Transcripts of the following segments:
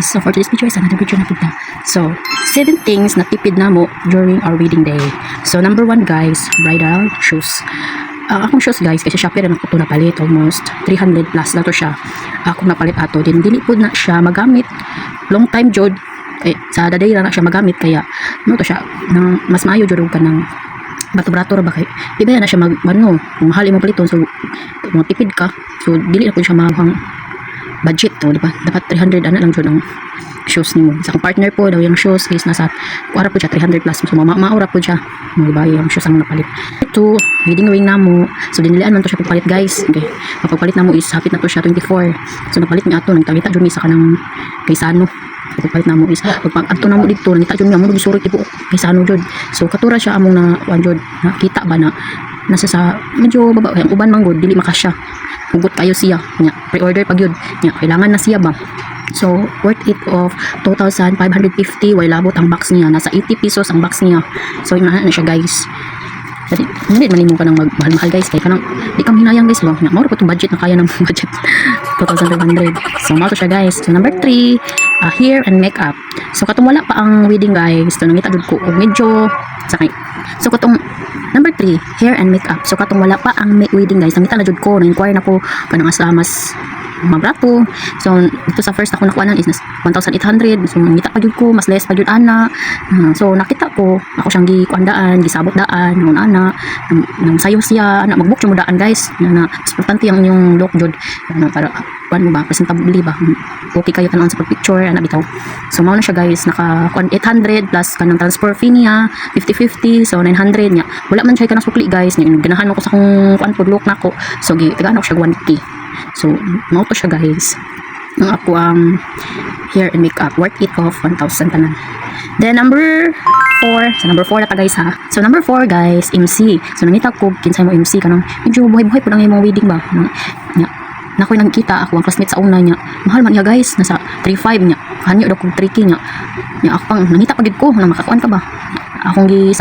guys, so for today's video is another video na kita. So 7 things na tipid na mo during our wedding day. So number 1 guys, bridal shoes. Akong shoes guys, kasi Shopee rin ako ito napalit, almost 300 plus na to siya. Ako napalit ato, din dili po na siya magamit long time jod, sa daday na siya magamit, kaya ano to siya, mas maayo jod ka ng bato-brato ra ba kay di ba na siya kung mahal mo paliton, so kung tipid ka, so dili na po siya mahang budget to, di ba? Dapat 300 lang jud ang shoes nimo. Sa akong partner po daw yung shoes is nasa kuara po siya 300 plus, so maura po siya, di ba? Yung shoes ang napalit. Ito wedding ring namo, so dinilaan man to siya pagpalit guys. Okay, pagpalit namo is hapit na to siya 24, so napalit mi ato nang tangita jud mi sa kanang kaysano. Pagpalit namo is pag adto namo dito nangita jud mi amo gisurot tipo kaysano jud, so katura siya among na wan jud nakita ba na nasa sa medyo baba, kaya uban man gud dili makasya, hugot kayo siya nya, pre-order pag yun nya, kailangan na siya ba. So worth it of 2,550, way labot ang box niya, nasa 80 pesos ang box niya. So inahan na siya guys, kasi hindi man mo ka nang magmahal-mahal guys, kaya kanang di kang hinayang guys ba, nya mao po itong budget na kaya ng budget 2,500. So mao to siya guys. So number 3, hair and makeup. So katong wala pa ang wedding guys, so nangita jud ko og medyo sakay. So katong number 3, hair and makeup. So katong wala pa ang wedding guys, nangita na jud ko, na-inquire na ko kanang aslamas mabrato. So ito sa first ako nakuha is 1,800. So nangita pa jud ko, mas less pa jud ana. So nakita ko, ako siyang gikuandaan, gisabot daan nung ana, nang sayo siya ana, mag-book mo daan guys, na importante ang inyong look jud, para kuan mo ba, presentable ba, okay kayo kanang sa picture ana bitaw. So mao na siya guys, naka 800 plus kanang transfer fee niya 50-50, so 900 niya. Wala man siya kanang sukli guys, ganahan ko sa akong kuan pod look nako, so gitigano ko siya 1K. So mao to siya guys ang ako ang hair and makeup, worth it of 1,000 tanan. Then number 4, so number 4 na ta guys ha. So number 4 guys, MC. So nangita ko kinsay mo MC kanang medyo buhay-buhay po nang imong wedding ba nya. Nakoy nangkita ako ang classmate sa una niya, mahal man niya guys, nasa 3,500 niya, kanyo daw kog 3K niya. Nya ako pang nangita pagid ko nang makakuan ka ba, akong gi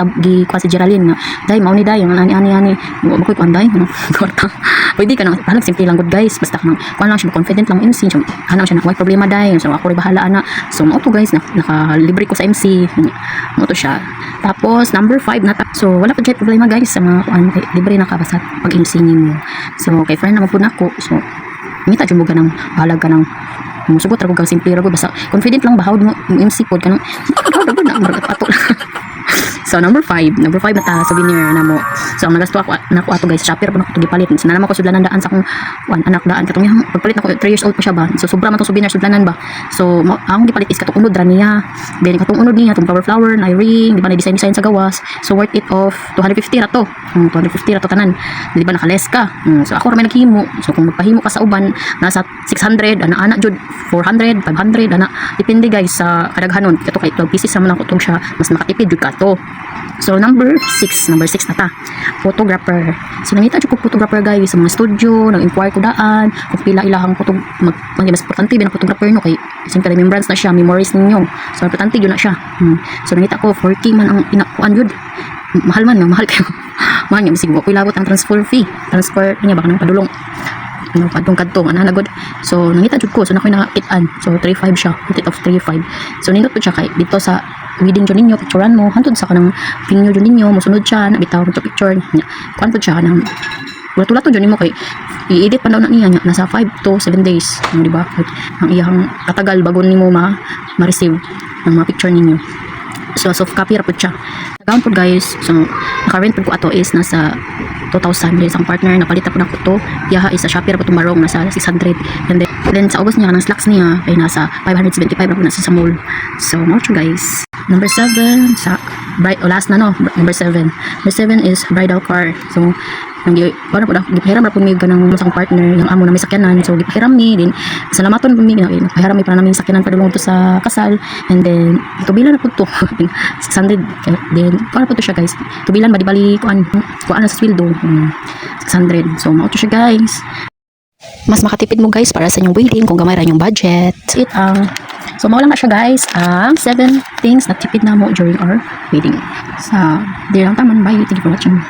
kuha si Geraldine nga, day mao ni day ang ani makoy ko anday kwarta. Pwede ka nang halag simple lang good guys, basta kang kuan lang siya, confident lang MC, so hanap siya na way problema day, so ako ri bahala ana. So mao to guys, nakalibre ko sa MC, mao to siya. Tapos number 5 na so wala pa jay problema guys sa mga kuan, libre na ka basta pag MC nimo. So kay friend naman po nako, so ngita jud mo ganang bahalag ka nang musugot ra ko kang simple ra ko, basta confident lang bahawd mo MC pod kanang bahawd na marag ato. So number 5 na ta souvenir na mo. So ang nagasto ako nako ato guys, Shopee ra po nako gipalit. Sinala ko sudlanan daan sa akong anak daan katong yang pagpalit nako 3 years old pa siya ba. So sobra man tong souvenir sudlanan ba. So akong gipalit is katong unod ra niya. Then katong unod niya tong flower na ring, di ba na design sa gawas. So worth it of 250 ra to. 250 ra to tanan. Di ba nakales ka. So ako ra may naghimo. So kung magpahimo ka sa uban nasa 600 ana jud 400 500 ana, depende guys sa kadaghanon. Kato kay 12 pieces naman ako tong siya, mas makatipid jud ka to. So number 6 na ta, photographer. So nangita jud ko photographer guys sa mga studio, nag-inquire ko daan kung pila ilahang mas importante ba ng photographer no, kay siyempre remembrance na siya, memories ninyo. So importante yun na siya. So nangita ko 4K man ang inakuan jud. Mahal kayo. Mahal nga bisig ko ilabot ang transfer fee. Transfer niya baka nang padulong. Kadtong ana nagod. So nangita jud ko, so nakoy nakit-an. So 3,500 siya, worth it of 3,500. So nindot po siya kay dito sa wedding jud ninyo, picturean mo hantod sa kanang venue jud ninyo, mosunod siya na bitaw to picture niya. Kuan pud siya kanang wala jud nimo kay i-edit pa daw na niya nasa 5 to 7 days, di ba? Ang iyang katagal bago nimo ma-receive ang mga picture ninyo. So soft copy ra pud siya. Nagaon pud guys, so naka-rent pud ko ato is nasa 2,000 din isang partner, napalita po na ko to. Yaha is sa Shopee ra po itong marong nasa 600. And then sa August niya kanang slacks niya ay nasa 575 ra po nasa sa mall. So more guys. Number 7 sa last na no, number 7. Number 7 is bridal car. So para po gipahiram ra po mi ganang sa partner yung amo na may sakyanan. So gipahiram mi din salamaton po mi gipahiram mi para namin sakyanan padulong to sa kasal. And then tubilan na po to 600. Then para po to siya guys, tubilan ba di bali kuan na sa sweldo 600. So mao to siya guys, mas makatipid mo guys para sa inyong wedding kung gamay ra inyong budget. So mao lang na siya guys, ang 7 things na tipid na mo during our wedding. Sa di lang taman, bye, thank you for watching.